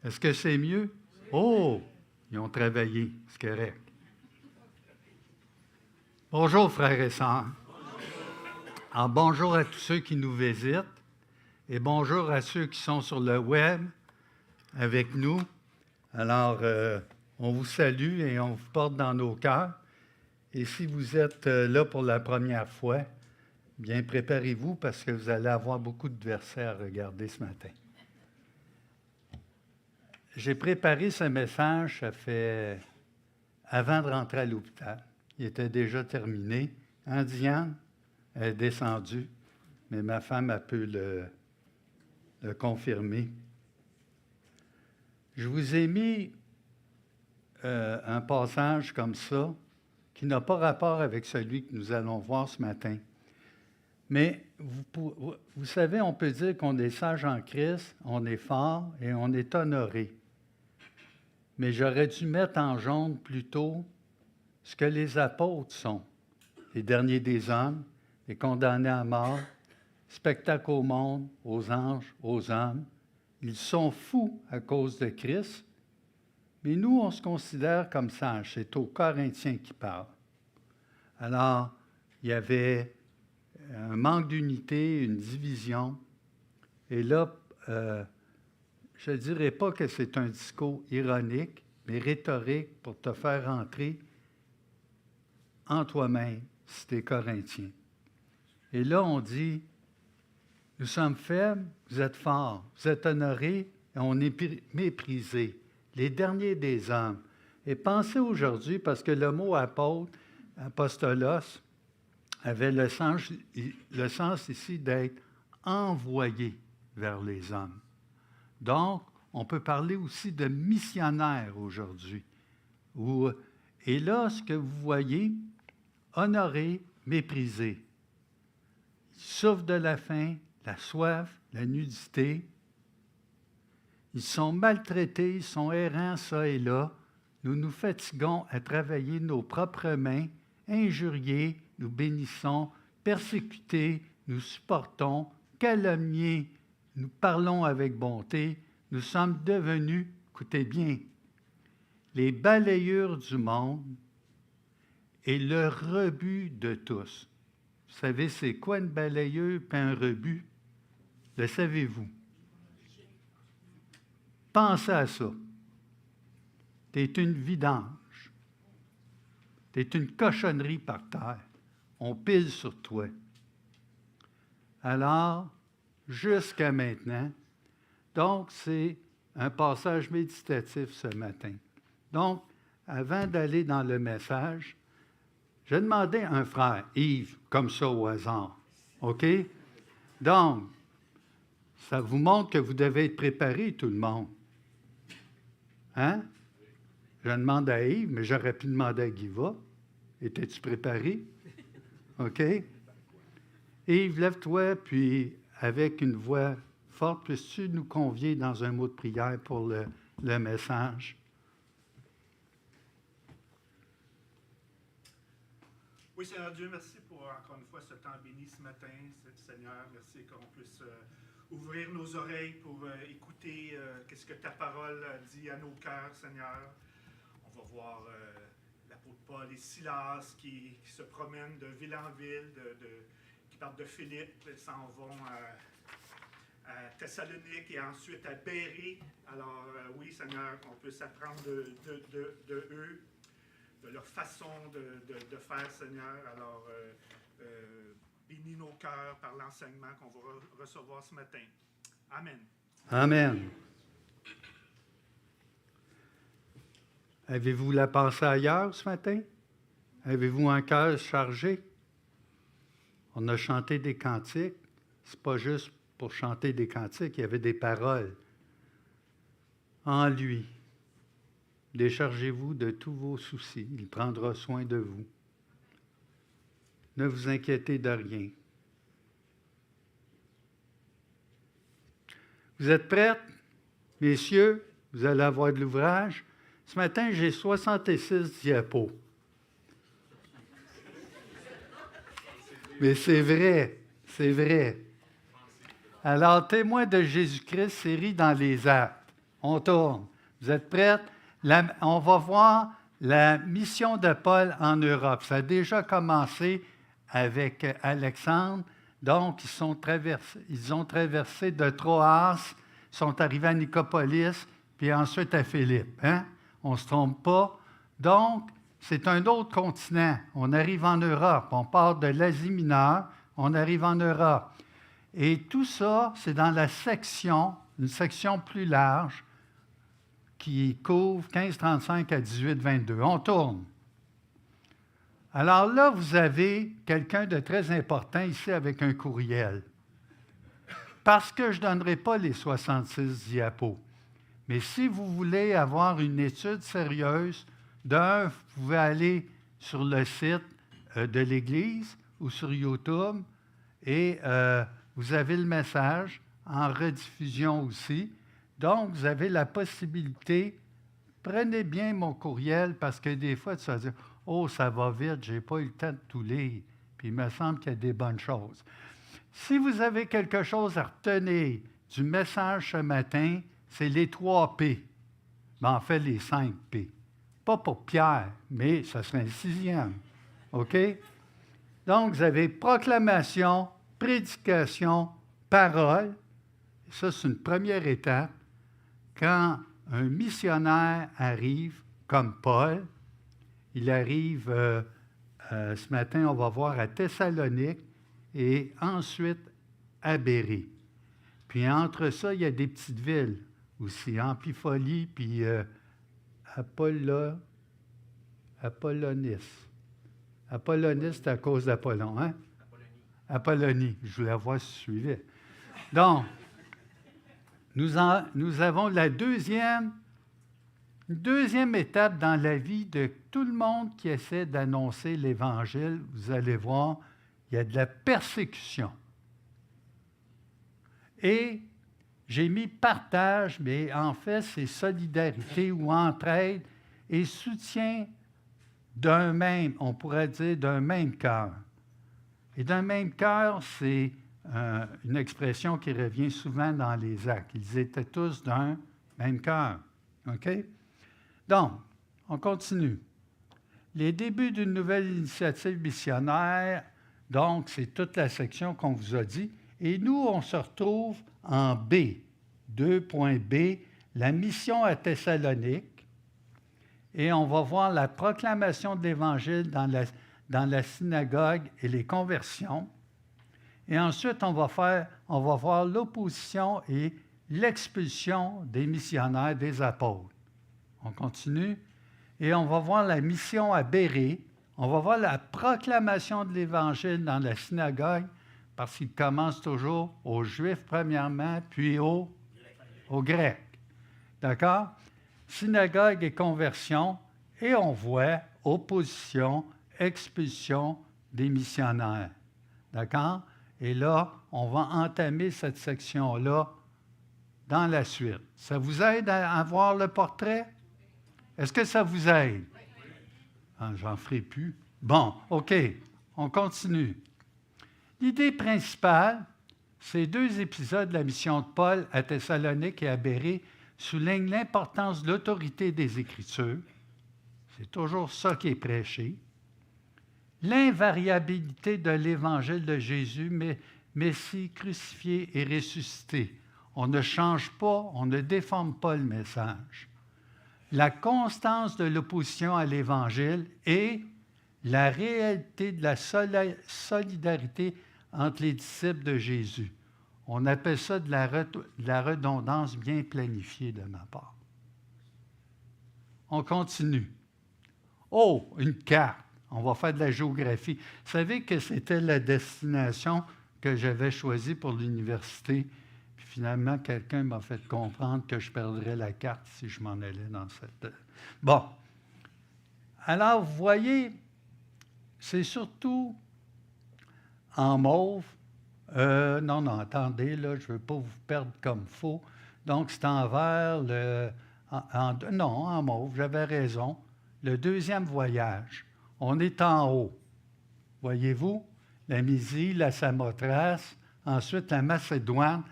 Est-ce que c'est mieux? Oh! Ils ont travaillé, c'est correct. Bonjour, frères et sœurs. Alors, bonjour à tous ceux qui nous visitent et bonjour à ceux qui sont sur le web avec nous. Alors, on vous salue et on vous porte dans nos cœurs. Et si vous êtes là pour la première fois, bien préparez-vous parce que vous allez avoir beaucoup de versets à regarder ce matin. J'ai préparé ce message, ça fait avant de rentrer à l'hôpital. Il était déjà terminé. Hein, Diane? Elle est descendue, mais ma femme a pu le confirmer. Je vous ai mis un passage comme ça qui n'a pas rapport avec celui que nous allons voir ce matin. Mais vous savez, on peut dire qu'on est sage en Christ, on est fort et on est honoré. Mais j'aurais dû mettre en jaune plutôt ce que les apôtres sont, les derniers des hommes, les condamnés à mort, spectacle au monde, aux anges, aux hommes. Ils sont fous à cause de Christ, mais nous, on se considère comme sages. C'est aux Corinthiens qui parle. Alors, il y avait un manque d'unité, une division. Et là, je ne dirais pas que c'est un discours ironique, mais rhétorique pour te faire entrer en toi-même si tu es Corinthien. Et là, on dit, nous sommes faibles, vous êtes forts, vous êtes honorés, et on est méprisés, les derniers des hommes. Et pensez aujourd'hui, parce que le mot apôtre, apostolos, avait le sens ici d'être envoyé vers les hommes. Donc, on peut parler aussi de missionnaire aujourd'hui. Et là, ce que vous voyez, honoré, méprisé. Ils souffrent de la faim, la soif, la nudité. Ils sont maltraités, ils sont errants ça et là. Nous nous fatiguons à travailler nos propres mains, injuriés, nous bénissons, persécutés, nous supportons, calomniés, nous parlons avec bonté. Nous sommes devenus, écoutez bien, les balayeurs du monde et le rebut de tous. Vous savez, c'est quoi une balayeuse et un rebut? Le savez-vous? Pensez à ça. Tu es une vidange. Tu es une cochonnerie par terre. On pile sur toi. Alors, jusqu'à maintenant, donc c'est un passage méditatif ce matin. Donc, avant d'aller dans le message, je demandais à un frère, Yves, comme ça au hasard. OK? Donc, ça vous montre que vous devez être préparé, tout le monde. Hein? Je demande à Yves, mais j'aurais pu demander à Guiva. Étais-tu préparé? OK? Yves, lève-toi, puis avec une voix forte, puisses-tu nous convier dans un mot de prière pour le message? Oui, Seigneur Dieu, merci pour encore une fois ce temps béni ce matin, Seigneur. Merci qu'on puisse ouvrir nos oreilles pour écouter qu'est-ce que ta parole dit à nos cœurs, Seigneur. On va voir l'apôtre Paul et Silas qui se promènent de ville en ville, qui partent de Philippe, s'en vont à Thessalonique et ensuite à Bérée. Alors oui, Seigneur, qu'on puisse apprendre de eux, de leur façon de faire, Seigneur. Alors, bénis nos cœurs par l'enseignement qu'on va recevoir ce matin. Amen. Amen. Avez-vous la pensée ailleurs ce matin? Avez-vous un cœur chargé? On a chanté des cantiques. C'est pas juste pour chanter des cantiques, il y avait des paroles. En lui, déchargez-vous de tous vos soucis. Il prendra soin de vous. Ne vous inquiétez de rien. Vous êtes prêts, messieurs? Vous allez avoir de l'ouvrage. Ce matin, j'ai 66 diapos. Mais c'est vrai, c'est vrai. Alors, témoin de Jésus-Christ, série dans les actes. On tourne. Vous êtes prêts? On va voir la mission de Paul en Europe. Ça a déjà commencé avec Alexandre. Donc, ils ont traversé de Troas, sont arrivés à Nicopolis, puis ensuite à Philippe. Hein? On ne se trompe pas. Donc, c'est un autre continent. On arrive en Europe. On part de l'Asie mineure, on arrive en Europe. Et tout ça, c'est dans la section, une section plus large, qui couvre 1535 à 1822. On tourne. Alors là, vous avez quelqu'un de très important ici avec un courriel. Parce que je ne donnerai pas les 66 diapos. Mais si vous voulez avoir une étude sérieuse, d'un, vous pouvez aller sur le site de l'Église ou sur YouTube et vous avez le message en rediffusion aussi. Donc, vous avez la possibilité, prenez bien mon courriel parce que des fois, tu vas dire, « Oh, ça va vite, je n'ai pas eu le temps de tout lire. » Puis il me semble qu'il y a des bonnes choses. Si vous avez quelque chose à retenir du message ce matin, c'est les 3 P. Ben, en fait, les 5 P. Pas pour Pierre, mais ça serait un 6e. OK? Donc, vous avez proclamation, prédication, parole. Ça, c'est une première étape. Quand un missionnaire arrive, comme Paul, il arrive, ce matin, on va voir à Thessalonique et ensuite à Bérée. Puis entre ça, il y a des petites villes aussi, Amphipolis, puis Apollonis. Apollonis, c'est à cause d'Apollon, hein? Apollonie. Je voulais voir si je suivais. Donc, nous avons la deuxième étape dans la vie de tout le monde qui essaie d'annoncer l'Évangile. Vous allez voir, il y a de la persécution. Et j'ai mis partage, mais en fait, c'est solidarité ou entraide et soutien d'un même, on pourrait dire, d'un même cœur. Et d'un même cœur, c'est une expression qui revient souvent dans les actes. Ils étaient tous d'un même cœur. OK? Donc, on continue. Les débuts d'une nouvelle initiative missionnaire, donc, c'est toute la section qu'on vous a dit. Et nous, on se retrouve en B, 2.B, la mission à Thessalonique. Et on va voir la proclamation de l'Évangile dans la synagogue et les conversions. Et ensuite, on va voir l'opposition et l'expulsion des missionnaires, des apôtres. On continue. Et on va voir la mission à Bérée. On va voir la proclamation de l'Évangile dans la synagogue, parce qu'il commence toujours aux Juifs premièrement, puis aux Grecs. D'accord? Synagogue et conversion, et on voit opposition, expulsion des missionnaires. D'accord? Et là, on va entamer cette section-là dans la suite. Ça vous aide à voir le portrait? Est-ce que ça vous aide? Ah, j'en ferai plus. Bon, OK, on continue. L'idée principale, ces 2 épisodes de la mission de Paul à Thessalonique et à Bérée soulignent l'importance de l'autorité des Écritures. C'est toujours ça qui est prêché. L'invariabilité de l'Évangile de Jésus, Messie crucifié et ressuscité. On ne change pas, on ne déforme pas le message. La constance de l'opposition à l'Évangile et la réalité de la solidarité entre les disciples de Jésus. On appelle ça de la redondance bien planifiée de ma part. On continue. Oh, une carte. On va faire de la géographie. Vous savez que c'était la destination que j'avais choisie pour l'université. Puis finalement, quelqu'un m'a fait comprendre que je perdrais la carte si je m'en allais dans cette... Bon. Alors, vous voyez, c'est surtout en mauve. Non, attendez, là, je ne veux pas vous perdre comme faux. Donc, c'est en vert, non, en mauve, j'avais raison. Le deuxième voyage, on est en haut. Voyez-vous, la Mysie, la Samothrace, ensuite la Macédoine.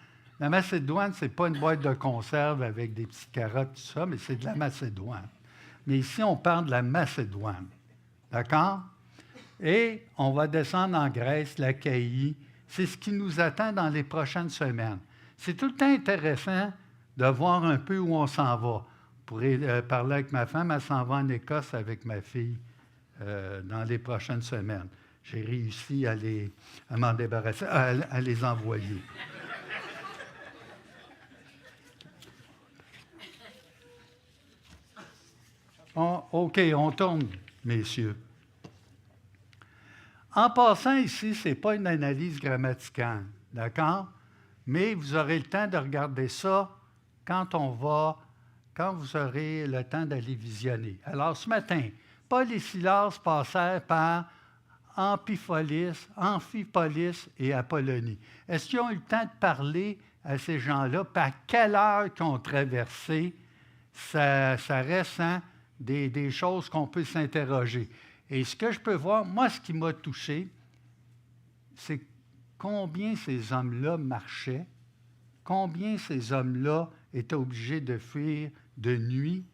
La Macédoine, ce n'est pas une boîte de conserve avec des petites carottes, tout ça, mais c'est de la Macédoine. Mais ici, on parle de la Macédoine. D'accord? Et on va descendre en Grèce, l'Achaïe. C'est ce qui nous attend dans les prochaines semaines. C'est tout le temps intéressant de voir un peu où on s'en va. Je pourrais parler avec ma femme, elle s'en va en Écosse avec ma fille dans les prochaines semaines. J'ai réussi à m'en débarrasser, à les envoyer. OK, on tourne, messieurs. En passant ici, ce n'est pas une analyse grammaticale, d'accord? Mais vous aurez le temps de regarder ça quand vous aurez le temps d'aller visionner. Alors, ce matin, Paul et Silas passèrent par Amphipolis et Apollonie. Est-ce qu'ils ont eu le temps de parler à ces gens-là? Puis à quelle heure qu'ils ont traversé? Ça reste des choses qu'on peut s'interroger. Et ce que je peux voir, moi, ce qui m'a touché, c'est combien ces hommes-là marchaient, combien ces hommes-là étaient obligés de fuir de nuit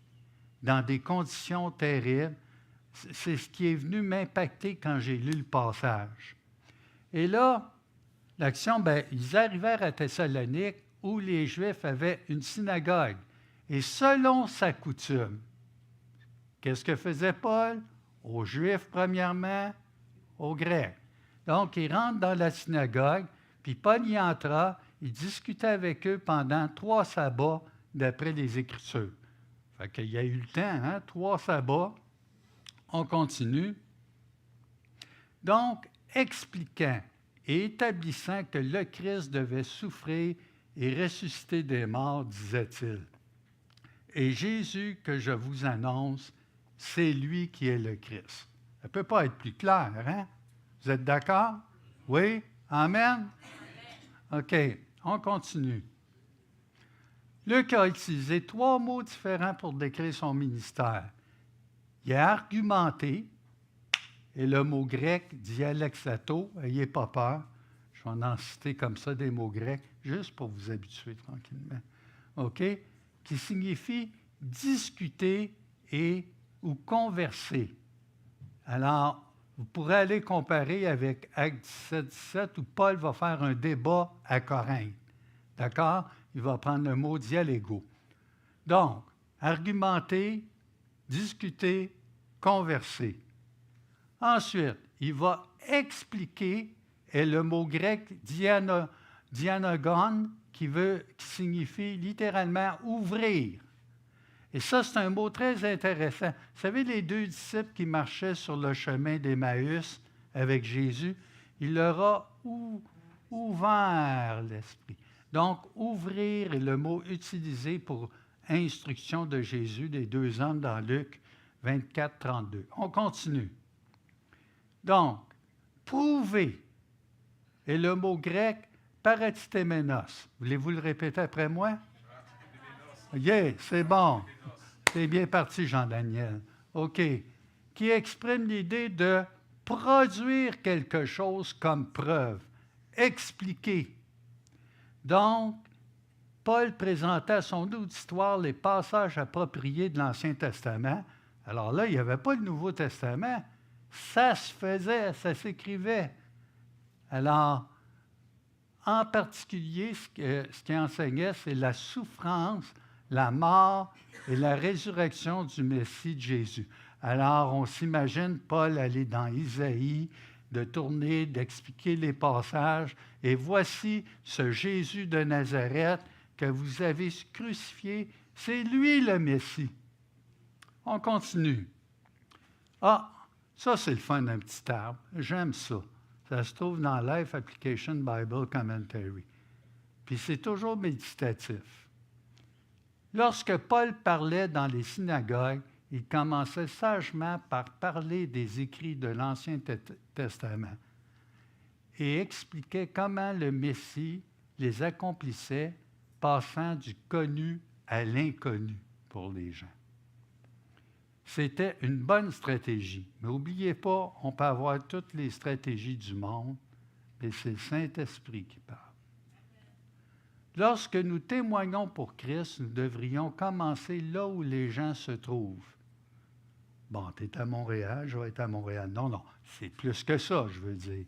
dans des conditions terribles. C'est ce qui est venu m'impacter quand j'ai lu le passage. Et là, l'action, ils arrivèrent à Thessalonique où les Juifs avaient une synagogue. Et selon sa coutume, qu'est-ce que faisait Paul? Aux Juifs, premièrement, aux Grecs. Donc, il rentre dans la synagogue, puis Paul y entra, il discutait avec eux pendant 3 sabbats d'après les Écritures. Fait qu'il y a eu le temps, 3 sabbats. On continue. Donc, expliquant et établissant que le Christ devait souffrir et ressusciter des morts, disait-il. Et Jésus que je vous annonce, c'est lui qui est le Christ. Ça ne peut pas être plus clair, hein? Vous êtes d'accord? Oui? Amen? OK, on continue. Luc a utilisé 3 mots différents pour décrire son ministère. Il a argumenté, et le mot grec, dialexato, n'ayez pas peur, je vais en citer comme ça des mots grecs, juste pour vous habituer tranquillement, OK? Qui signifie discuter ou converser. Alors, vous pourrez aller comparer avec Actes 17, où Paul va faire un débat à Corinthe. D'accord? Il va prendre le mot dialégo. Donc, argumenter, discuter, converser. Ensuite, il va expliquer, et le mot grec dianogon, qui signifie littéralement ouvrir. Et ça, c'est un mot très intéressant. Vous savez, les 2 disciples qui marchaient sur le chemin d'Emmaüs avec Jésus, il leur a ouvert l'esprit. Donc, ouvrir est le mot utilisé pour instruction de Jésus, des 2 hommes dans Luc 24, 32. On continue. Donc, prouver est le mot grec paratitéménos. Voulez-vous le répéter après moi? Yeah, c'est bon. C'est bien parti, Jean-Daniel. OK. Qui exprime l'idée de produire quelque chose comme preuve. Expliquer. Donc, Paul présentait à son auditoire les passages appropriés de l'Ancien Testament. Alors là, il n'y avait pas le Nouveau Testament. Ça se faisait, ça s'écrivait. Alors, en particulier, ce qui enseignait, c'est la souffrance, la mort et la résurrection du Messie de Jésus. Alors, on s'imagine Paul aller dans Isaïe, de tourner, d'expliquer les passages. Et voici ce Jésus de Nazareth que vous avez crucifié. C'est lui le Messie. On continue. Ah, ça c'est le fun d'un petit arbre. J'aime ça. Ça se trouve dans Life Application Bible Commentary. Puis c'est toujours méditatif. Lorsque Paul parlait dans les synagogues, il commençait sagement par parler des écrits de l'Ancien Testament et expliquait comment le Messie les accomplissait, passant du connu à l'inconnu pour les gens. C'était une bonne stratégie. Mais n'oubliez pas, on peut avoir toutes les stratégies du monde, mais c'est le Saint-Esprit qui parle. Lorsque nous témoignons pour Christ, nous devrions commencer là où les gens se trouvent. Bon, tu es à Montréal, je vais être à Montréal. Non, non, c'est plus que ça, je veux dire.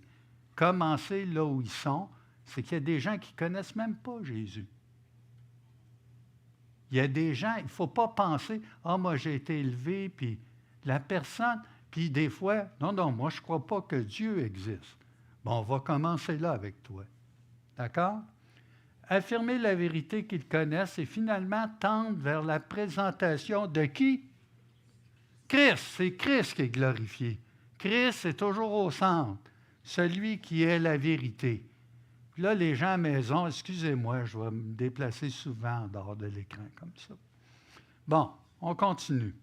Commencer là où ils sont, c'est qu'il y a des gens qui ne connaissent même pas Jésus. Il y a des gens, il ne faut pas penser, « Ah, moi j'ai été élevé, puis la personne, puis des fois, non, non, moi je ne crois pas que Dieu existe. » Bon, on va commencer là avec toi. D'accord? Affirmer la vérité qu'ils connaissent et finalement tendre vers la présentation de qui? Christ, c'est Christ qui est glorifié. Christ est toujours au centre, celui qui est la vérité. Puis là, les gens à la maison, excusez-moi, je vais me déplacer souvent en dehors de l'écran comme ça. Bon, on continue.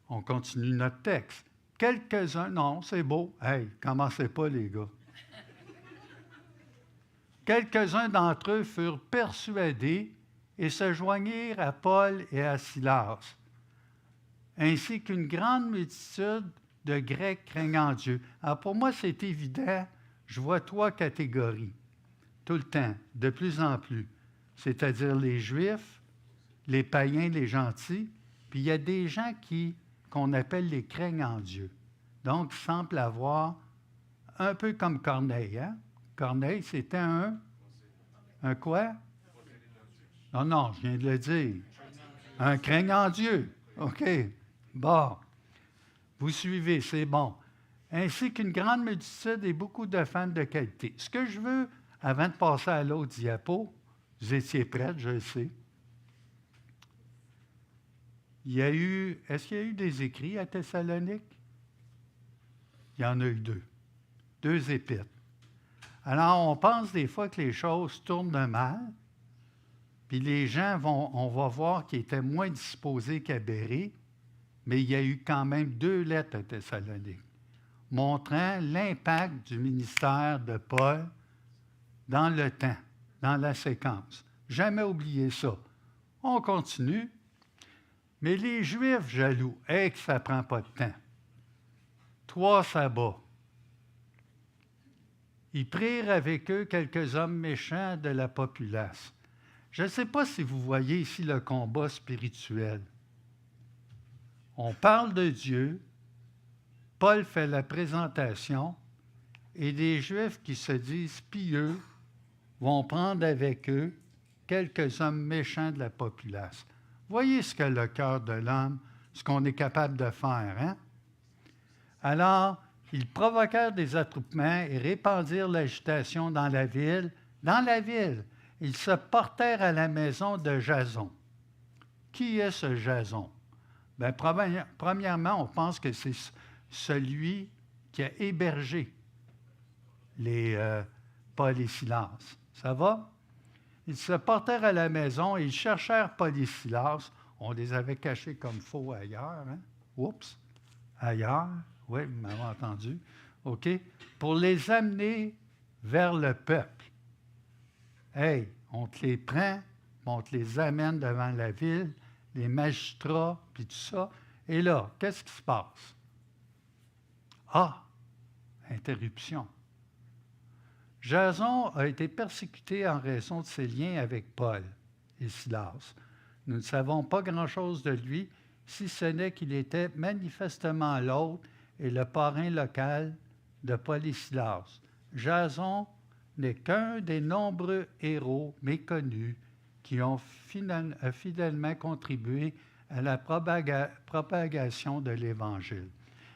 On continue notre texte. Quelques-uns, non, c'est beau. Hey, commencez pas les gars. Quelques-uns d'entre eux furent persuadés et se joignirent à Paul et à Silas, ainsi qu'une grande multitude de Grecs craignant Dieu. Alors pour moi, c'est évident, je vois 3 catégories, tout le temps, de plus en plus, c'est-à-dire les Juifs, les païens, les gentils, puis il y a des gens qu'on appelle les craignants Dieu. Donc, ils semblent avoir, un peu comme Corneille, hein? Corneille, c'était un quoi? Non, non, je viens de le dire. Un craignant Dieu. OK. Bon. Vous suivez, c'est bon. Ainsi qu'une grande multitude et beaucoup de femmes de qualité. Ce que je veux, avant de passer à l'autre diapo, vous étiez prêts, je le sais. Est-ce qu'il y a eu des écrits à Thessalonique? Il y en a eu 2. 2 épîtres. Alors, on pense des fois que les choses tournent de mal, puis les gens on va voir qu'ils étaient moins disposés qu'à Bérée, mais il y a eu quand même 2 lettres à Thessalonique, montrant l'impact du ministère de Paul dans le temps, dans la séquence. Jamais oublier ça. On continue. Mais les Juifs jaloux, que ça ne prend pas de temps. 3 sabbats. Ils prirent avec eux quelques hommes méchants de la populace. Je ne sais pas si vous voyez ici le combat spirituel. On parle de Dieu, Paul fait la présentation, et des Juifs qui se disent pieux vont prendre avec eux quelques hommes méchants de la populace. Voyez ce que le cœur de l'homme, ce qu'on est capable de faire, hein? Alors, ils provoquèrent des attroupements et répandirent l'agitation dans la ville. Dans la ville, ils se portèrent à la maison de Jason. Qui est ce Jason? Bien, premièrement, on pense que c'est celui qui a hébergé les Paul et Silas. Ça va? Ils se portèrent à la maison et ils cherchèrent Paul et Silas. On les avait cachés comme faux ailleurs. Hein? Oups! Ailleurs. Oui, vous m'avez entendu. OK? Pour les amener vers le peuple. Hey, on te les prend, on te les amène devant la ville, les magistrats, puis tout ça. Et là, qu'est-ce qui se passe? Ah! Interruption. Jason a été persécuté en raison de ses liens avec Paul et Silas. Nous ne savons pas grand-chose de lui, si ce n'est qu'il était manifestement l'hôte et le parrain local de Paul et Silas. Jason n'est qu'un des nombreux héros méconnus qui ont fidèlement contribué à la propagation de l'Évangile.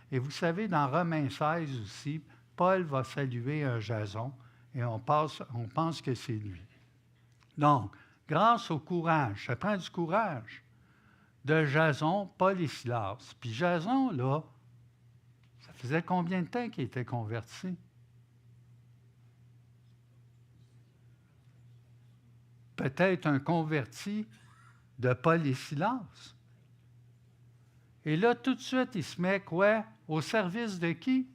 Et vous savez, dans Romains 16 aussi, Paul va saluer un Jason et on pense que c'est lui. Donc, grâce au courage, ça prend du courage, de Jason, Paul et Silas. Puis Jason, là, ça faisait combien de temps qu'il était converti? Peut-être un converti de Paul et Silas. Et là, tout de suite, il se met quoi? Au service de qui?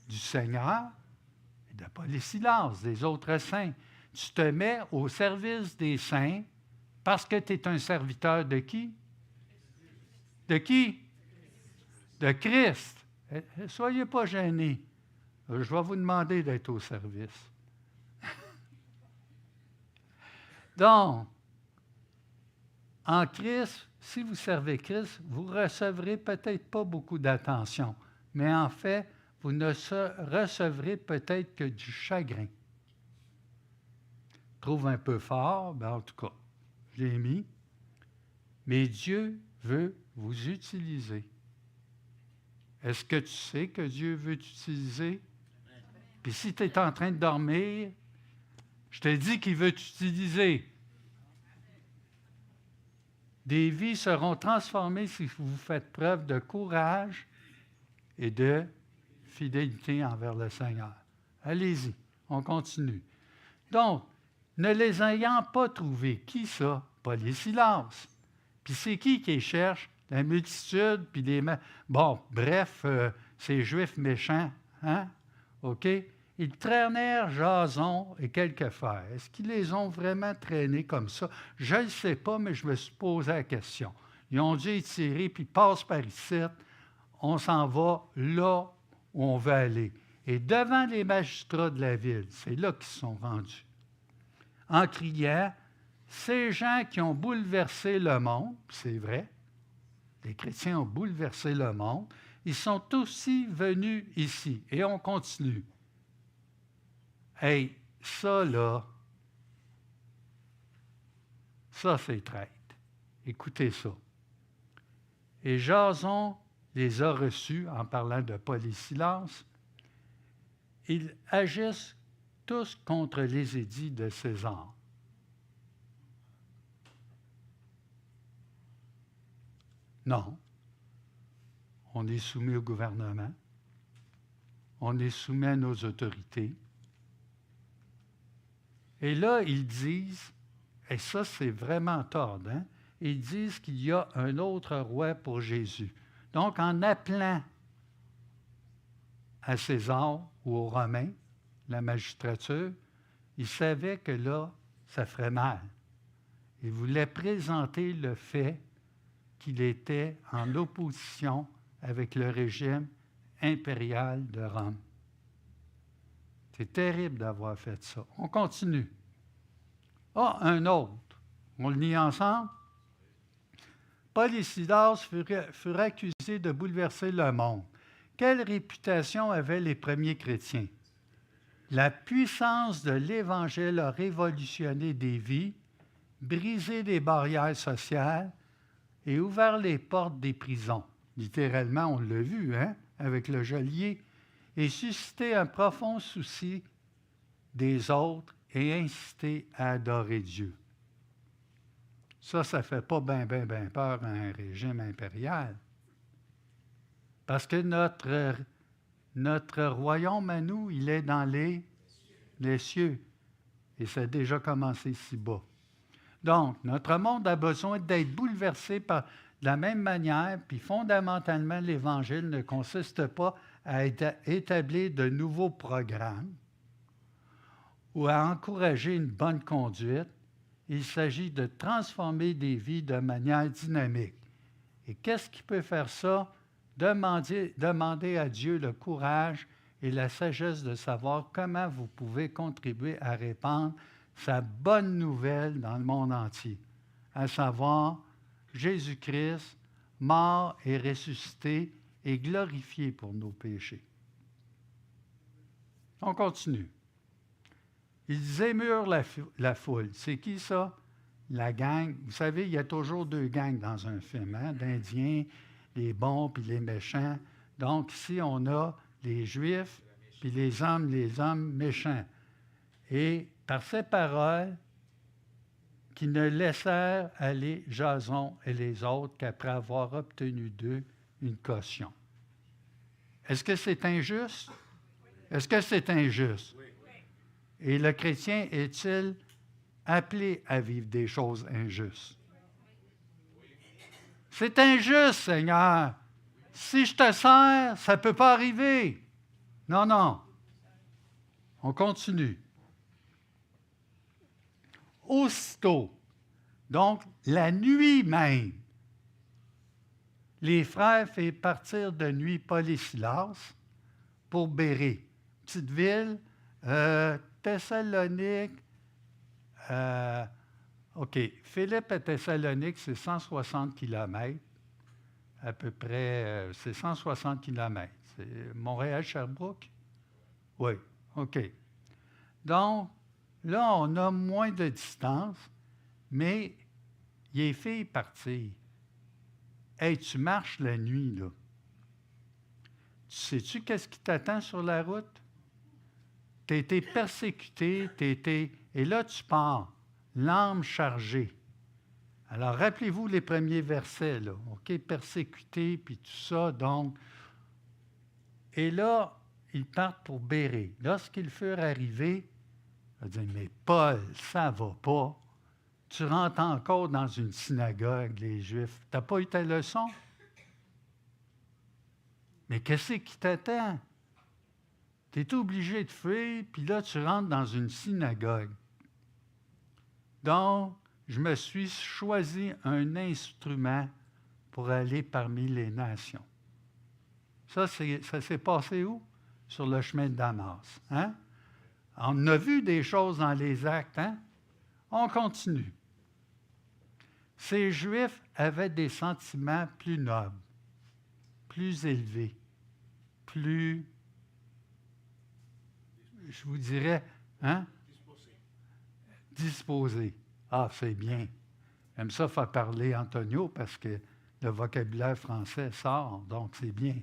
Du Seigneur et de Paul et Silas, des autres saints. Tu te mets au service des saints parce que tu es un serviteur de qui? De qui? De Christ. Soyez pas gênés. Je vais vous demander d'être au service. Donc, en Christ, si vous servez Christ, vous ne recevrez peut-être pas beaucoup d'attention, mais en fait, vous ne recevrez peut-être que du chagrin. Je trouve un peu fort, ben en tout cas, je l'ai mis. Mais Dieu veut vous utiliser. Est-ce que tu sais que Dieu veut t'utiliser? Puis si tu es en train de dormir, je te dis qu'il veut t'utiliser. Des vies seront transformées si vous faites preuve de courage et de fidélité envers le Seigneur. Allez-y, on continue. Donc, ne les ayant pas trouvés, qui ça? Paul et Silas. Puis c'est qui les cherche? La multitude, puis les... Bon, bref, ces Juifs méchants, hein? OK? Ils traînèrent Jason et quelques frères. Est-ce qu'ils les ont vraiment traînés comme ça? Je ne le sais pas, mais je me suis posé la question. Ils ont dû étirer, puis passent par ici. On s'en va là où on veut aller. Et devant les magistrats de la ville, c'est là qu'ils se sont rendus. En criant, ces gens qui ont bouleversé le monde, c'est vrai, les chrétiens ont bouleversé le monde, ils sont aussi venus ici. Et on continue. Hey, ça là, ça c'est traître. Écoutez ça. Et Jason les a reçus en parlant de Paul et Silas. Ils agissent tous contre les édits de César. Non. On est soumis au gouvernement. On est soumis à nos autorités. Et là, ils disent, et ça c'est vraiment tordant, hein? Ils disent qu'il y a un autre roi pour Jésus. Donc, en appelant à César ou aux Romains, la magistrature, ils savaient que là, ça ferait mal. Ils voulaient présenter le fait qu'il était en opposition avec le régime impérial de Rome. C'est terrible d'avoir fait ça. On continue. Ah, un autre. On le lit ensemble. Paul et Silas furent accusés de bouleverser le monde. Quelle réputation avaient les premiers chrétiens? La puissance de l'Évangile a révolutionné des vies, brisé les barrières sociales et ouvert les portes des prisons. Littéralement, on l'a vu, hein, avec le geôlier, et suscité un profond souci des autres et incité à adorer Dieu. Ça ne fait pas bien peur à un régime impérial. Parce que notre royaume à nous, il est dans les cieux. Et ça a déjà commencé si bas. Donc, notre monde a besoin d'être bouleversé de la même manière, puis fondamentalement, l'Évangile ne consiste pas à établir de nouveaux programmes ou à encourager une bonne conduite. Il s'agit de transformer des vies de manière dynamique. Et qu'est-ce qui peut faire ça? Demandez à Dieu le courage et la sagesse de savoir comment vous pouvez contribuer à répandre sa bonne nouvelle dans le monde entier, à savoir Jésus-Christ, mort et ressuscité et glorifié pour nos péchés. On continue. Ils émurent la foule. C'est qui ça? La gang. Vous savez, il y a toujours deux gangs dans un film, hein? D'Indiens, les bons puis les méchants. Donc ici, on a les Juifs puis les hommes méchants. Et par ces paroles, qui ne laissèrent aller Jason et les autres qu'après avoir obtenu d'eux une caution. Est-ce que c'est injuste? Est-ce que c'est injuste? Et le chrétien est-il appelé à vivre des choses injustes? C'est injuste, Seigneur. Si je te sers, ça ne peut pas arriver. Non. On continue. Aussitôt, donc la nuit même, les frères firent partir de nuit Paul et Silas pour Bérée, petite ville, Thessalonique, OK. Philippe à Thessalonique, c'est 160 km. À peu près, c'est 160 km. C'est Montréal-Sherbrooke? Oui. OK. Donc, là, on a moins de distance, mais les filles partir. Hey, tu marches la nuit, là. Tu sais-tu qu'est-ce qui t'attend sur la route? Tu as été persécuté, et là, tu pars, l'âme chargée. Alors, rappelez-vous les premiers versets, là, OK? Persécuté, puis tout ça, donc. Et là, ils partent pour Bérée. Lorsqu'ils furent arrivés, il a dit, mais Paul, ça va pas. Tu rentres encore dans une synagogue, les Juifs. Tu n'as pas eu ta leçon? Mais qu'est-ce qui t'attend? Tu es obligé de fuir, puis là, tu rentres dans une synagogue. Donc, je me suis choisi un instrument pour aller parmi les nations. Ça s'est passé où? Sur le chemin de Damas. Hein? On a vu des choses dans les actes. Hein? On continue. Ces Juifs avaient des sentiments plus nobles, plus élevés, plus, je vous dirais, hein? Disposés. Ah, c'est bien. J'aime ça faire parler Antonio parce que le vocabulaire français sort, donc c'est bien.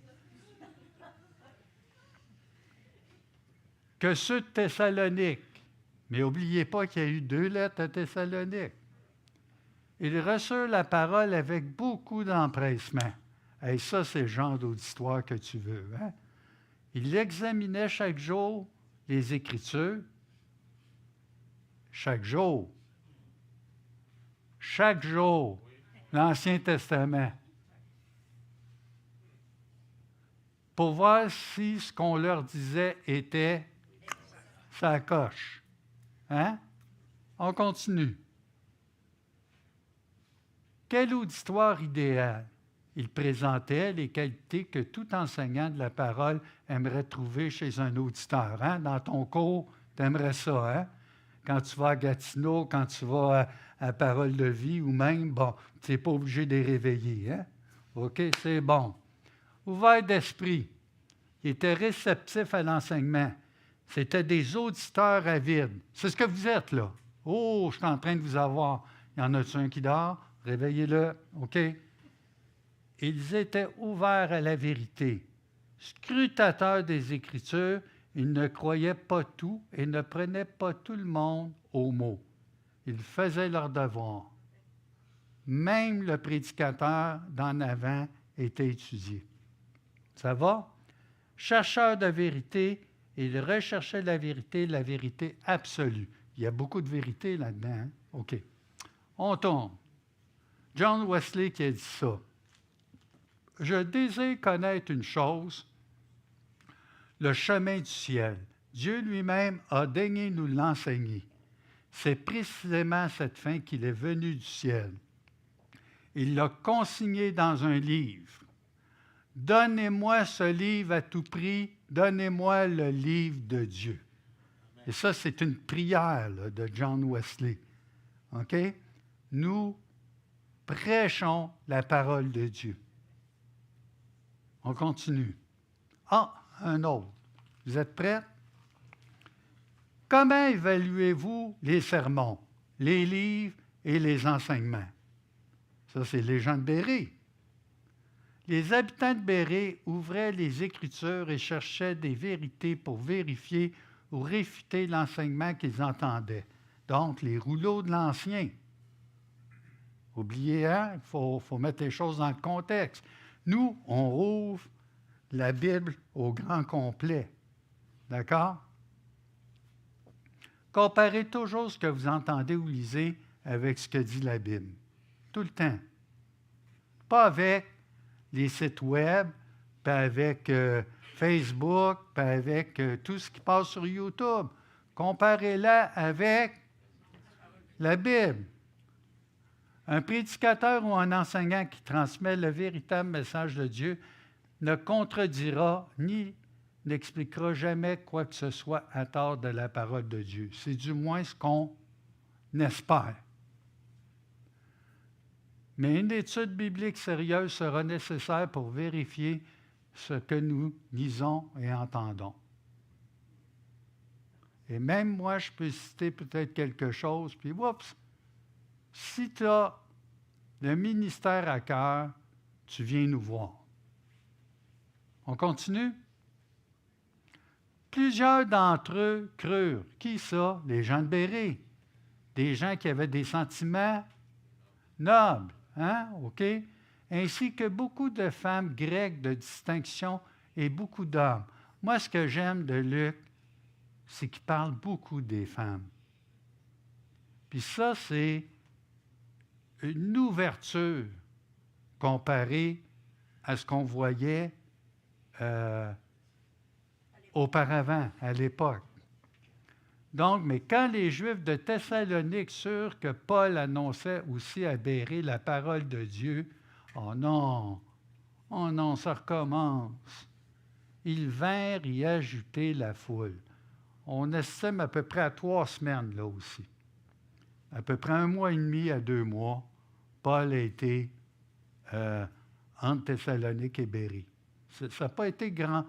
Que ceux de Thessalonique, mais n'oubliez pas qu'il y a eu 2 lettres à Thessalonique. Ils reçurent la parole avec beaucoup d'empressement. Et ça, c'est le genre d'auditoire que tu veux. Hein? Ils examinaient chaque jour les Écritures. Chaque jour. Chaque jour. L'Ancien Testament. Pour voir si ce qu'on leur disait était ça coche. Hein? On continue. Quel auditoire idéal! Il présentait les qualités que tout enseignant de la parole aimerait trouver chez un auditeur. Hein? Dans ton cours, tu aimerais ça. Hein? Quand tu vas à Gatineau, quand tu vas à Parole de vie, ou même, bon, tu n'es pas obligé de les réveiller. Hein? OK, c'est bon. Ouvert d'esprit. Il était réceptif à l'enseignement. C'était des auditeurs avides. C'est ce que vous êtes, là. Oh, je suis en train de vous avoir. Il y en a-tu un qui dort? Réveillez-le. OK? Ils étaient ouverts à la vérité. Scrutateurs des Écritures, ils ne croyaient pas tout et ne prenaient pas tout le monde au mot. Ils faisaient leur devoir. Même le prédicateur d'en avant était étudié. Ça va? Chercheurs de vérité, ils recherchaient la vérité absolue. Il y a beaucoup de vérité là-dedans. Hein? OK. On tourne. John Wesley qui a dit ça. Je désire connaître une chose, le chemin du ciel. Dieu lui-même a daigné nous l'enseigner. C'est précisément à cette fin qu'il est venu du ciel. Il l'a consigné dans un livre. Donnez-moi ce livre à tout prix, donnez-moi le livre de Dieu. Et ça, c'est une prière là, de John Wesley. OK? Nous prêchons la parole de Dieu. On continue. Ah, un autre. Vous êtes prêts? Comment évaluez-vous les sermons, les livres et les enseignements? Ça, c'est les gens de Bérée. Les habitants de Bérée ouvraient les Écritures et cherchaient des vérités pour vérifier ou réfuter l'enseignement qu'ils entendaient. Donc, les rouleaux de l'Ancien. Oubliez, hein? Il faut mettre les choses dans le contexte. Nous, on rouvre la Bible au grand complet. D'accord? Comparez toujours ce que vous entendez ou lisez avec ce que dit la Bible. Tout le temps. Pas avec les sites web, pas avec Facebook, pas avec tout ce qui passe sur YouTube. Comparez-la avec la Bible. Un prédicateur ou un enseignant qui transmet le véritable message de Dieu ne contredira ni n'expliquera jamais quoi que ce soit à tort de la parole de Dieu. C'est du moins ce qu'on espère. Mais une étude biblique sérieuse sera nécessaire pour vérifier ce que nous lisons et entendons. Et même moi, je peux citer peut-être quelque chose, puis oups, si tu as le ministère à cœur, tu viens nous voir. On continue? Plusieurs d'entre eux crurent. Qui ça? Les gens de Bérée. Des gens qui avaient des sentiments nobles, hein? OK? Ainsi que beaucoup de femmes grecques de distinction et beaucoup d'hommes. Moi, ce que j'aime de Luc, c'est qu'il parle beaucoup des femmes. Puis ça, c'est une ouverture comparée à ce qu'on voyait auparavant, à l'époque. Donc, mais quand les Juifs de Thessalonique surent que Paul annonçait aussi à Bérée la parole de Dieu, oh non, ça recommence. Ils vinrent y ajouter la foule. On estime à peu près à 3 semaines, là aussi. À peu près 1 mois et demi à 2 mois, Paul a été entre Thessalonique et Bérée. Ça n'a pas été grand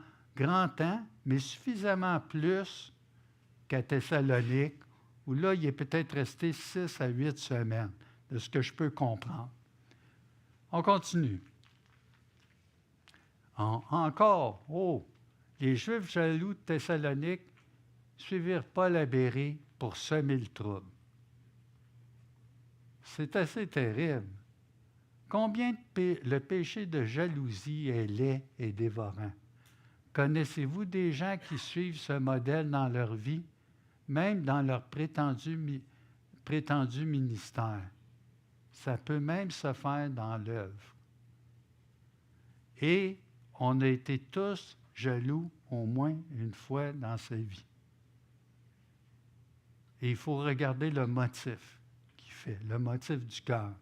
temps, mais suffisamment plus qu'à Thessalonique, où là, il est peut-être resté 6 à 8 semaines, de ce que je peux comprendre. On continue. Encore, les Juifs jaloux de Thessalonique suivirent Paul à Bérée pour semer le trouble. C'est assez terrible. Combien le péché de jalousie est laid et dévorant? Connaissez-vous des gens qui suivent ce modèle dans leur vie, même dans leur prétendu ministère? Ça peut même se faire dans l'œuvre. Et on a été tous jaloux au moins une fois dans sa vie. Et il faut regarder le motif qui fait, le motif du cœur.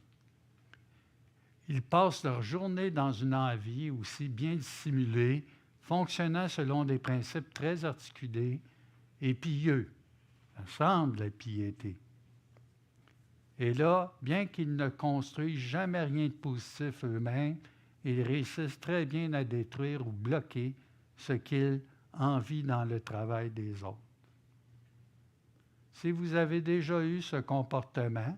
Ils passent leur journée dans une envie aussi bien dissimulée, fonctionnant selon des principes très articulés et pieux. Ça semble la piété. Et là, bien qu'ils ne construisent jamais rien de positif eux-mêmes, ils réussissent très bien à détruire ou bloquer ce qu'ils envient dans le travail des autres. Si vous avez déjà eu ce comportement,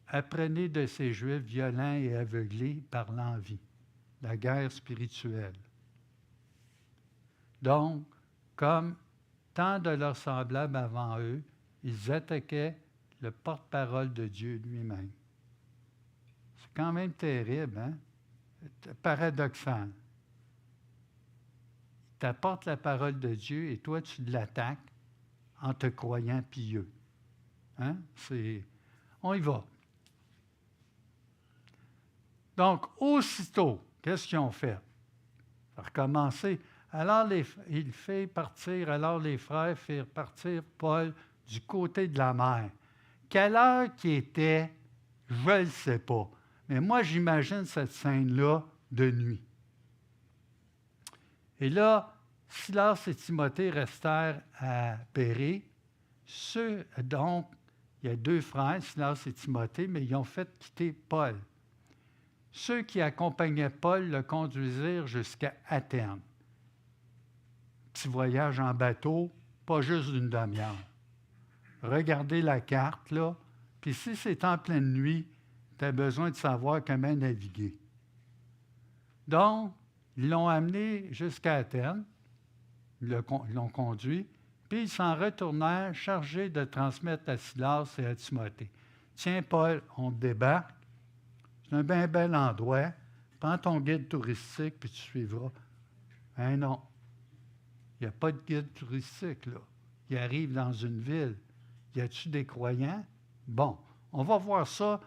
apprenez de ces Juifs violents et aveuglés par l'envie, la guerre spirituelle. Donc, comme tant de leurs semblables avant eux, ils attaquaient le porte-parole de Dieu lui-même. C'est quand même terrible, hein? Paradoxal. Il t'apporte la parole de Dieu et toi, tu l'attaques en te croyant pieux. Hein? On y va. Donc, aussitôt, qu'est-ce qu'ils ont fait? Ça a recommencé. Alors les frères firent partir Paul du côté de la mer. Quelle heure qui était, je ne le sais pas. Mais moi, j'imagine cette scène-là de nuit. Et là, Silas et Timothée restèrent à Bérée. Donc, il y a 2 frères, Silas et Timothée, mais ils ont fait quitter Paul. Ceux qui accompagnaient Paul le conduisirent jusqu'à Athènes. Petit voyage en bateau, pas juste d'une demi-heure. Regardez la carte, là, puis si c'est en pleine nuit, tu as besoin de savoir comment naviguer. Donc, ils l'ont amené jusqu'à Athènes, ils l'ont conduit, puis ils s'en retournèrent chargés de transmettre à Silas et à Timothée. Tiens, Paul, on te débarque. C'est un bien bel endroit. Prends ton guide touristique, puis tu suivras. Hein, non. Il n'y a pas de guide touristique, là. Il arrive dans une ville. Y a-t-il des croyants? Bon, on va voir ça.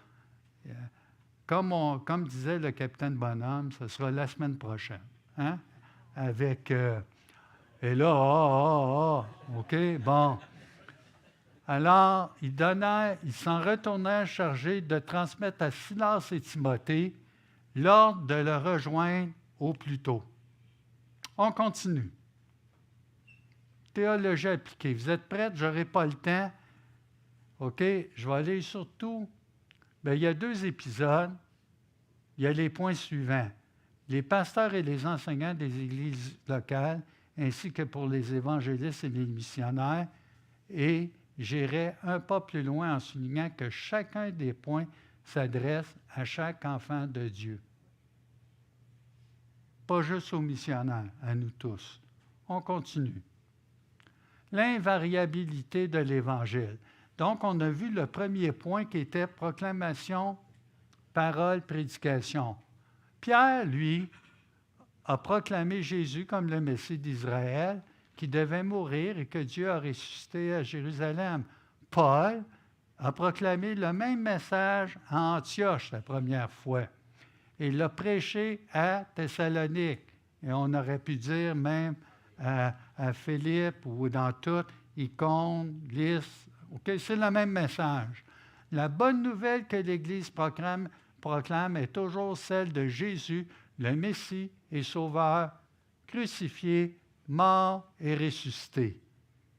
Comme disait le capitaine Bonhomme, ce sera la semaine prochaine. Hein? Avec... et là, OK, bon. Alors, ils s'en retournèrent chargés de transmettre à Silas et Timothée l'ordre de le rejoindre au plus tôt. On continue. Théologie appliquée. Vous êtes prêts? Je n'aurai pas le temps. OK, je vais aller surtout Bien, il y a 2 épisodes. Il y a les points suivants. Les pasteurs et les enseignants des églises locales, ainsi que pour les évangélistes et les missionnaires, et j'irai un pas plus loin en soulignant que chacun des points s'adresse à chaque enfant de Dieu. Pas juste aux missionnaires, à nous tous. On continue. L'invariabilité de l'Évangile. Donc, on a vu le premier point qui était proclamation, parole, prédication. Pierre, lui, a proclamé Jésus comme le Messie d'Israël, qui devait mourir et que Dieu a ressuscité à Jérusalem. Paul a proclamé le même message à Antioche la première fois. Et il l'a prêché à Thessalonique. Et on aurait pu dire même à Philippe ou dans tout, Icône, Lys. Okay, c'est le même message. La bonne nouvelle que l'Église proclame est toujours celle de Jésus, le Messie et Sauveur, crucifié, mort et ressuscité.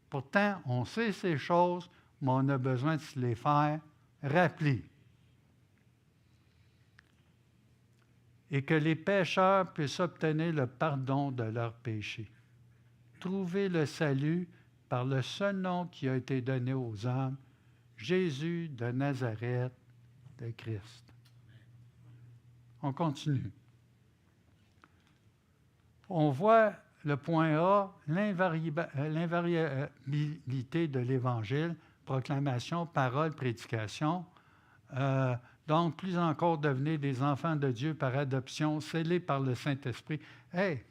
Pourtant, on sait ces choses, mais on a besoin de se les faire rappeler. Et que les pécheurs puissent obtenir le pardon de leurs péchés. Trouver le salut par le seul nom qui a été donné aux hommes, Jésus de Nazareth, de Christ. On continue. On voit le point A, l'invariabilité de l'Évangile, proclamation, parole, prédication. Donc, plus encore, devenez des enfants de Dieu par adoption, scellés par le Saint-Esprit. Hey!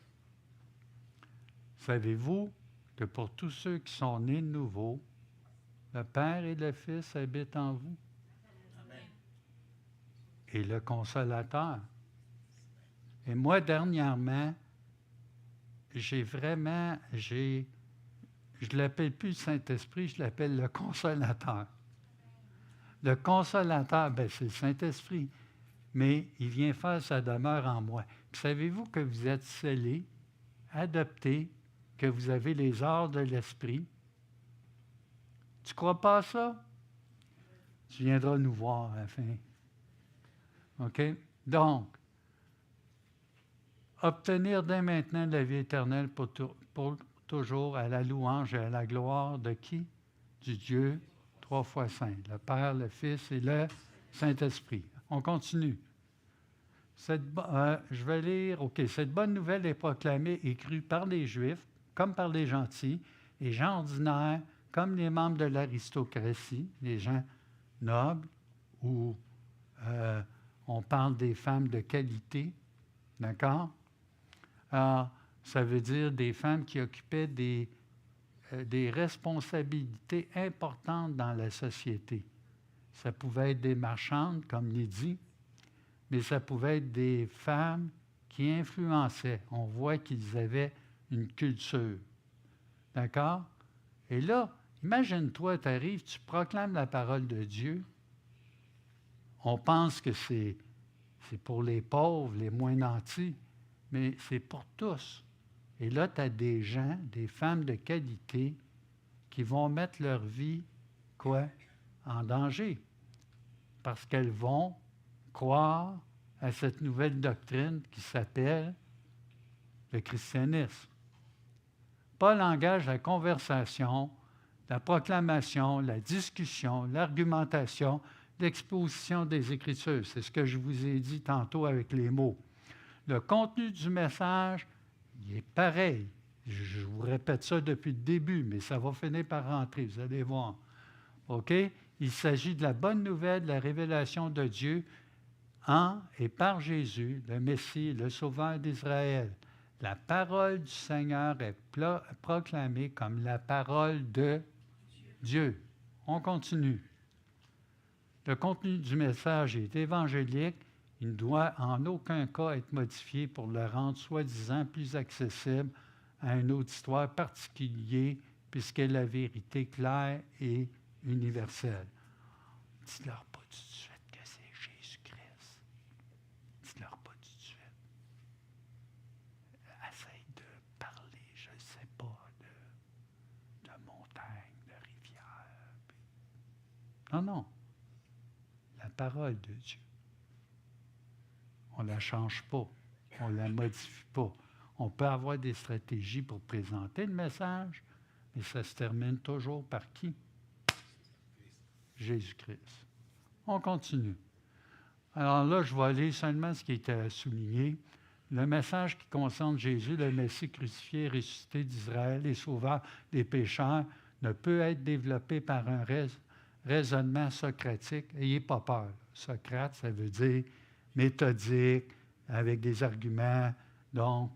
Savez-vous que pour tous ceux qui sont nés de nouveau, le Père et le Fils habitent en vous? Amen. Et le Consolateur. Et moi, dernièrement, je ne l'appelle plus le Saint-Esprit, je l'appelle le Consolateur. Le Consolateur, bien, c'est le Saint-Esprit, mais il vient faire sa demeure en moi. Puis savez-vous que vous êtes scellés, adoptés, que vous avez les arts de l'Esprit? Tu ne crois pas à ça? Tu viendras nous voir à la fin. OK? Donc, obtenir dès maintenant la vie éternelle pour toujours à la louange et à la gloire de qui? Du Dieu 3 fois saint, le Père, le Fils et le Saint-Esprit. On continue. Je vais lire. OK. Cette bonne nouvelle est proclamée et crue par les Juifs, comme par les gentils, les gens ordinaires, comme les membres de l'aristocratie, les gens nobles, ou on parle des femmes de qualité, d'accord? Alors, ça veut dire des femmes qui occupaient des responsabilités importantes dans la société. Ça pouvait être des marchandes, comme Lydie, mais ça pouvait être des femmes qui influençaient. On voit qu'ils avaient une culture. D'accord? Et là, imagine-toi, tu arrives, tu proclames la parole de Dieu. On pense que c'est pour les pauvres, les moins nantis, mais c'est pour tous. Et là, tu as des gens, des femmes de qualité qui vont mettre leur vie, en danger. Parce qu'elles vont croire à cette nouvelle doctrine qui s'appelle le christianisme. Paul engage la conversation, la proclamation, la discussion, l'argumentation, l'exposition des Écritures. C'est ce que je vous ai dit tantôt avec les mots. Le contenu du message, il est pareil. Je vous répète ça depuis le début, mais ça va finir par rentrer, vous allez voir. OK? Il s'agit de la bonne nouvelle, de la révélation de Dieu en et par Jésus, le Messie, le Sauveur d'Israël. La parole du Seigneur est proclamée comme la parole de Dieu. On continue. Le contenu du message est évangélique. Il ne doit en aucun cas être modifié pour le rendre soi-disant plus accessible à un auditoire particulier, puisque la vérité claire et universelle. Dis-leur pas tout de suite que c'est Jésus-Christ. Dis-leur pas tout de suite. Essaye de parler, je ne sais pas, de montagne, de rivière. Non. La parole de Dieu. On ne la change pas, on ne la modifie pas. On peut avoir des stratégies pour présenter le message, mais ça se termine toujours par qui? Jésus-Christ. On continue. Alors là, je vais aller seulement ce qui était souligné. Le message qui concerne Jésus, le Messie crucifié et ressuscité d'Israël et sauveur des pécheurs, ne peut être développé par un raisonnement socratique. Ayez pas peur. Socrate, ça veut dire méthodique, avec des arguments. Donc,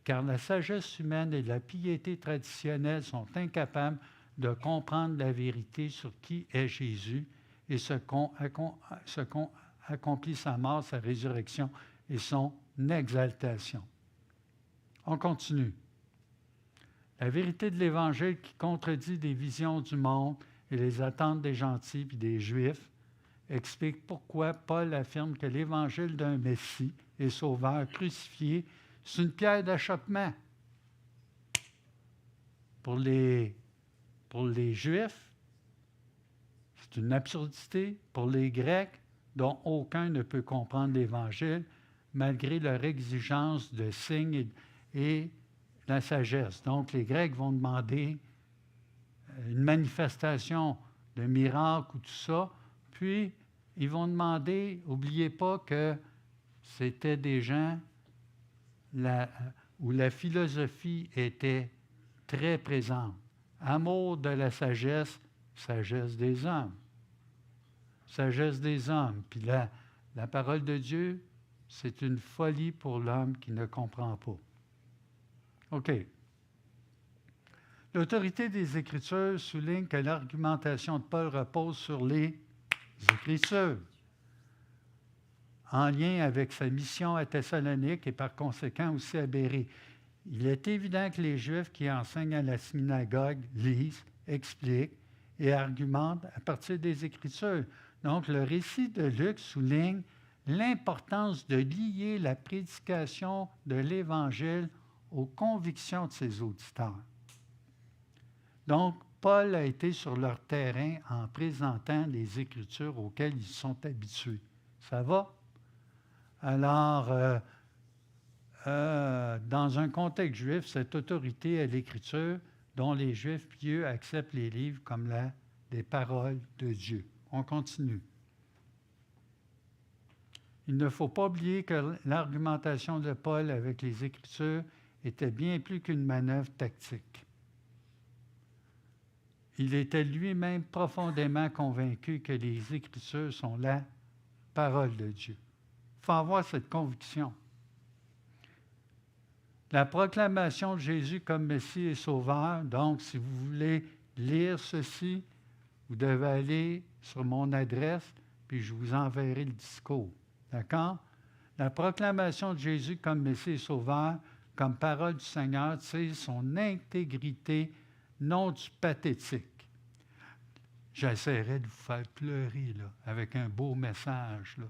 car la sagesse humaine et la piété traditionnelle sont incapables de comprendre la vérité sur qui est Jésus et ce qu'ont accompli sa mort, sa résurrection et son exaltation. On continue. La vérité de l'Évangile qui contredit des visions du monde et les attentes des gentils et des Juifs explique pourquoi Paul affirme que l'Évangile d'un Messie et Sauveur crucifié, c'est une pierre d'achoppement. Pour les Juifs, c'est une absurdité. Pour les Grecs, dont aucun ne peut comprendre l'Évangile, malgré leur exigence de signes et la sagesse. Donc, les Grecs vont demander une manifestation de miracle ou tout ça, puis ils vont demander, n'oubliez pas que c'était des gens où la philosophie était très présente. Amour de la sagesse, sagesse des hommes. Sagesse des hommes. Puis la parole de Dieu, c'est une folie pour l'homme qui ne comprend pas. OK. L'autorité des Écritures souligne que l'argumentation de Paul repose sur les Écritures, en lien avec sa mission à Thessalonique et par conséquent aussi à Bérée. Il est évident que les Juifs qui enseignent à la synagogue lisent, expliquent et argumentent à partir des Écritures. Donc, le récit de Luc souligne l'importance de lier la prédication de l'Évangile aux convictions de ses auditeurs. Donc, Paul a été sur leur terrain en présentant les Écritures auxquelles ils sont habitués. Ça va? Alors, dans un contexte juif, cette autorité à l'Écriture, dont les Juifs pieux acceptent les livres comme des paroles de Dieu. On continue. Il ne faut pas oublier que l'argumentation de Paul avec les Écritures était bien plus qu'une manœuvre tactique. Il était lui-même profondément convaincu que les Écritures sont la parole de Dieu. Il faut avoir cette conviction. La proclamation de Jésus comme Messie et Sauveur, donc si vous voulez lire ceci, vous devez aller sur mon adresse, puis je vous enverrai le discours. D'accord? La proclamation de Jésus comme Messie et Sauveur, comme parole du Seigneur, c'est son intégrité, non du pathétique. J'essaierai de vous faire pleurer là, avec un beau message. Là.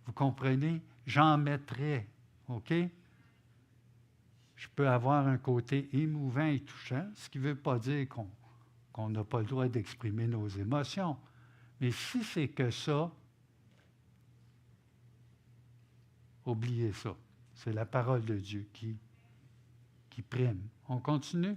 Vous comprenez? J'en mettrai. OK? Je peux avoir un côté émouvant et touchant, ce qui ne veut pas dire qu'on n'a pas le droit d'exprimer nos émotions. Mais si c'est que ça, oubliez ça. C'est la parole de Dieu qui prime. On continue?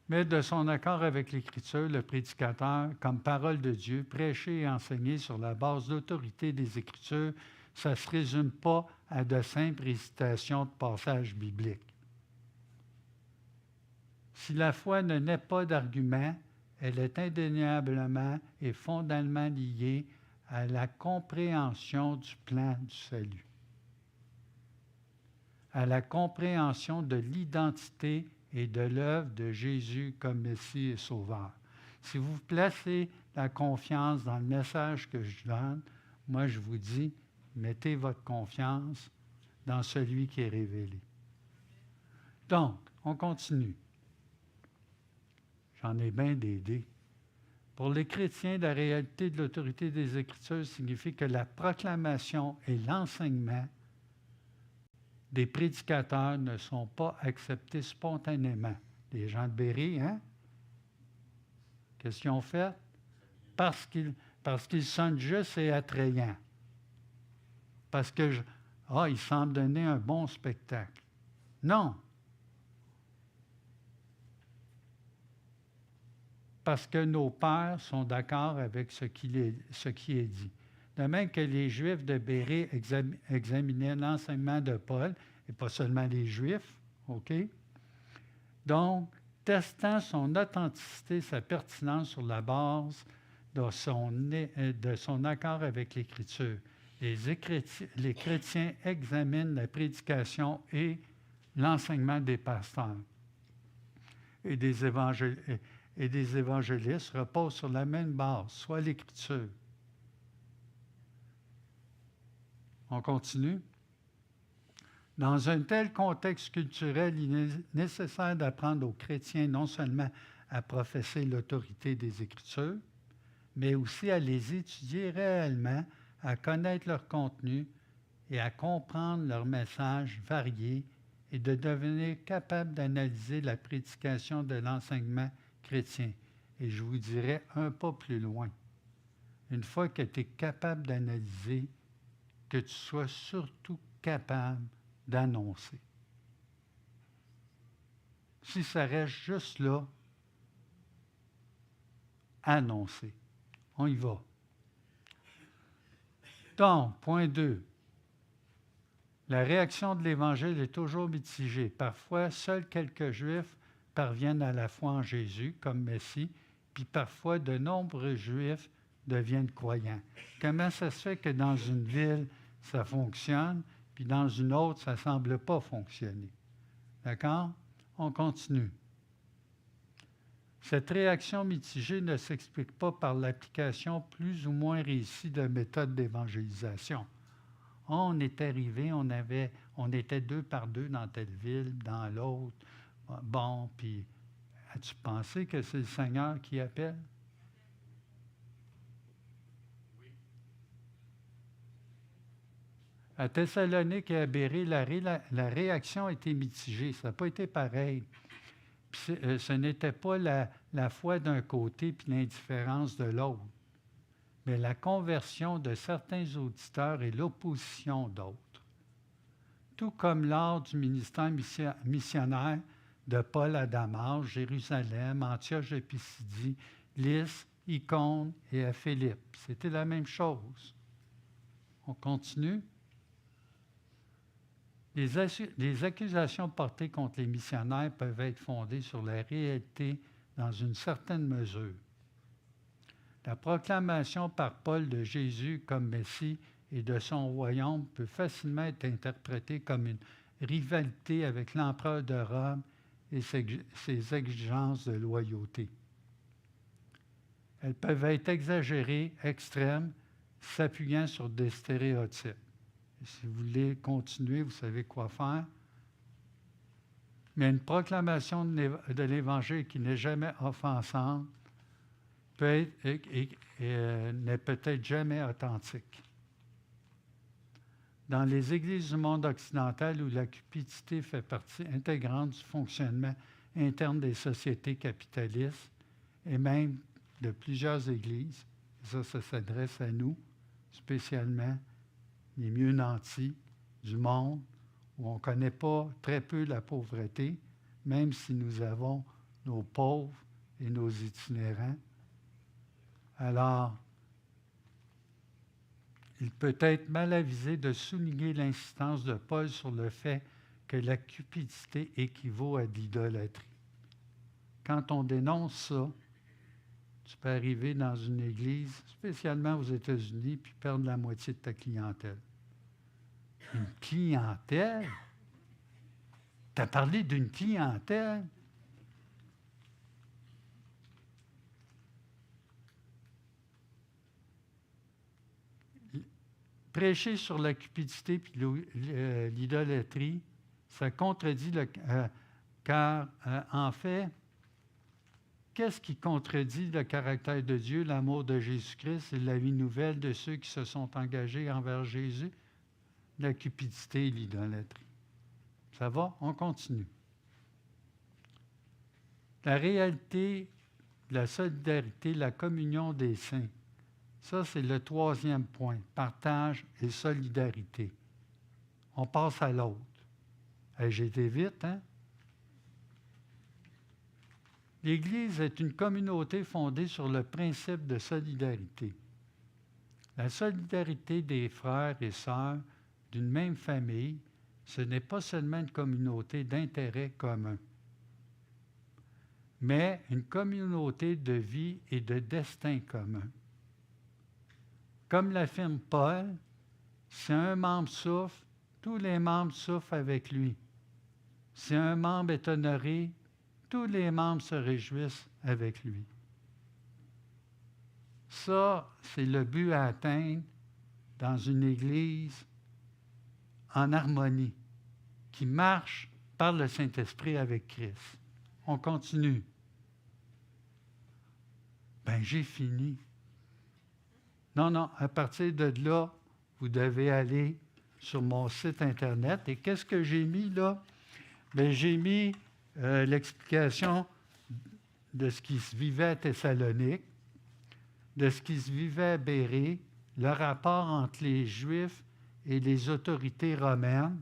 Mais de son accord avec l'Écriture, le prédicateur, comme parole de Dieu, prêcher et enseigner sur la base d'autorité des Écritures, ça ne se résume pas à de simples récitations de passages bibliques. Si la foi ne naît pas d'arguments, elle est indéniablement et fondamentalement liée à la compréhension du plan du salut, à la compréhension de l'identité et de l'œuvre de Jésus comme Messie et Sauveur. Si vous placez la confiance dans le message que je donne, moi je vous dis, mettez votre confiance dans celui qui est révélé. Donc, on continue. J'en ai bien d'aider. Pour les chrétiens, la réalité de l'autorité des Écritures signifie que la proclamation et l'enseignement des prédicateurs ne sont pas acceptés spontanément. Les gens de Bérée, hein? Qu'est-ce qu'ils ont fait? parce qu'il sonne juste et attrayant. Parce que, il semble donner un bon spectacle. Non. Parce que nos pères sont d'accord avec ce qui est dit. De même que les Juifs de Bérée examinaient l'enseignement de Paul, et pas seulement les Juifs, OK? Donc, testant son authenticité, sa pertinence sur la base de son accord avec l'Écriture. Les chrétiens examinent la prédication et l'enseignement des pasteurs et des évangélistes reposent sur la même base, soit l'Écriture. On continue. Dans un tel contexte culturel, il est nécessaire d'apprendre aux chrétiens non seulement à professer l'autorité des Écritures, mais aussi à les étudier réellement, à connaître leur contenu et à comprendre leurs messages variés et de devenir capable d'analyser la prédication de l'enseignement chrétien. Et je vous dirais un pas plus loin. Une fois que tu es capable d'analyser, que tu sois surtout capable d'annoncer. Si ça reste juste là, annoncer. On y va. Donc, point 2. La réaction de l'Évangile est toujours mitigée. Parfois, seuls quelques Juifs parviennent à la foi en Jésus comme Messie, puis parfois de nombreux Juifs deviennent croyants. Comment ça se fait que dans une ville, ça fonctionne, puis dans une autre, ça ne semble pas fonctionner? D'accord? On continue. Cette réaction mitigée ne s'explique pas par l'application plus ou moins réussie de méthodes d'évangélisation. On est arrivé, on était 2 par 2 dans telle ville, dans l'autre. Bon, puis as-tu pensé que c'est le Seigneur qui appelle? Oui. À Thessalonique et à Bérée, la réaction a été mitigée. Ça n'a pas été pareil. Puis ce n'était pas la foi d'un côté puis l'indifférence de l'autre, mais la conversion de certains auditeurs et l'opposition d'autres. Tout comme lors du ministère missionnaire de Paul à Damas, Jérusalem, Antioche de Pisidie, Lys, Icône et à Philippe. C'était la même chose. On continue. Les accusations portées contre les missionnaires peuvent être fondées sur la réalité dans une certaine mesure. La proclamation par Paul de Jésus comme Messie et de son royaume peut facilement être interprétée comme une rivalité avec l'empereur de Rome et ses exigences de loyauté. Elles peuvent être exagérées, extrêmes, s'appuyant sur des stéréotypes. Et si vous voulez continuer, vous savez quoi faire. Mais une proclamation de l'Évangile qui n'est jamais offensante n'est peut-être jamais authentique. Dans les églises du monde occidental où la cupidité fait partie intégrante du fonctionnement interne des sociétés capitalistes et même de plusieurs églises, ça s'adresse à nous, spécialement les mieux nantis du monde, où on ne connaît pas très peu la pauvreté, même si nous avons nos pauvres et nos itinérants. Alors, il peut être mal avisé de souligner l'insistance de Paul sur le fait que la cupidité équivaut à de l'idolâtrie. Quand on dénonce ça, tu peux arriver dans une église, spécialement aux États-Unis, puis perdre la moitié de ta clientèle. Une clientèle? Tu as parlé d'une clientèle? Prêcher sur la cupidité et l'idolâtrie, ça contredit car en fait, qu'est-ce qui contredit le caractère de Dieu, l'amour de Jésus-Christ et la vie nouvelle de ceux qui se sont engagés envers Jésus? La cupidité et l'idolâtrie. Ça va? On continue. La réalité la solidarité, la communion des saints. Ça, c'est le troisième point, partage et solidarité. On passe à l'autre. Hey, j'ai été vite, hein? L'Église est une communauté fondée sur le principe de solidarité. La solidarité des frères et sœurs d'une même famille, ce n'est pas seulement une communauté d'intérêts communs, mais une communauté de vie et de destin commun. Comme l'affirme Paul, si un membre souffre, tous les membres souffrent avec lui. Si un membre est honoré, tous les membres se réjouissent avec lui. Ça, c'est le but à atteindre dans une Église en harmonie, qui marche par le Saint-Esprit avec Christ. On continue. Ben, j'ai fini. Non, à partir de là, vous devez aller sur mon site Internet. Et qu'est-ce que j'ai mis là? Bien, j'ai mis l'explication de ce qui se vivait à Thessalonique, de ce qui se vivait à Bérée, le rapport entre les Juifs et les autorités romaines,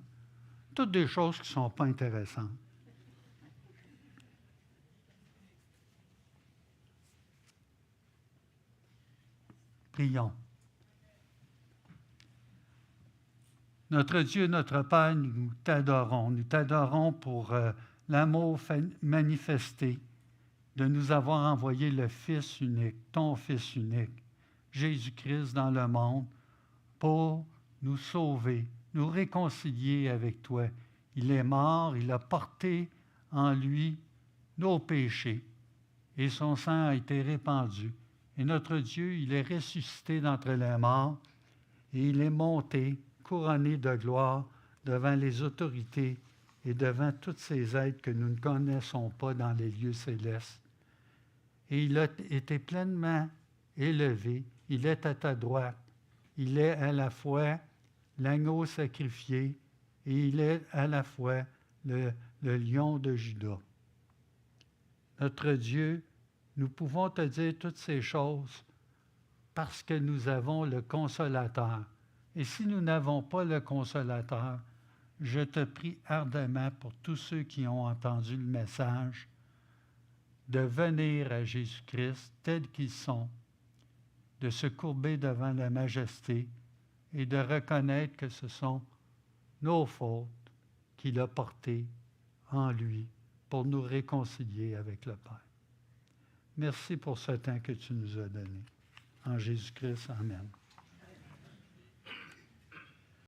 toutes des choses qui ne sont pas intéressantes. Prions. Notre Dieu, notre Père, nous t'adorons. Nous t'adorons pour l'amour manifesté de nous avoir envoyé le Fils unique, ton Fils unique, Jésus-Christ, dans le monde, pour nous sauver, nous réconcilier avec toi. Il est mort, il a porté en lui nos péchés, et son sang a été répandu. Et notre Dieu, il est ressuscité d'entre les morts, et il est monté, couronné de gloire, devant les autorités et devant tous ces êtres que nous ne connaissons pas dans les lieux célestes. Et il a été pleinement élevé, il est à ta droite, il est à la fois l'agneau sacrifié et il est à la fois le lion de Juda. Notre Dieu, nous pouvons te dire toutes ces choses parce que nous avons le Consolateur. Et si nous n'avons pas le Consolateur, je te prie ardemment pour tous ceux qui ont entendu le message, de venir à Jésus-Christ tels qu'ils sont, de se courber devant la majesté et de reconnaître que ce sont nos fautes qu'il a portées en lui pour nous réconcilier avec le Père. Merci pour ce temps que tu nous as donné. En Jésus-Christ, amen.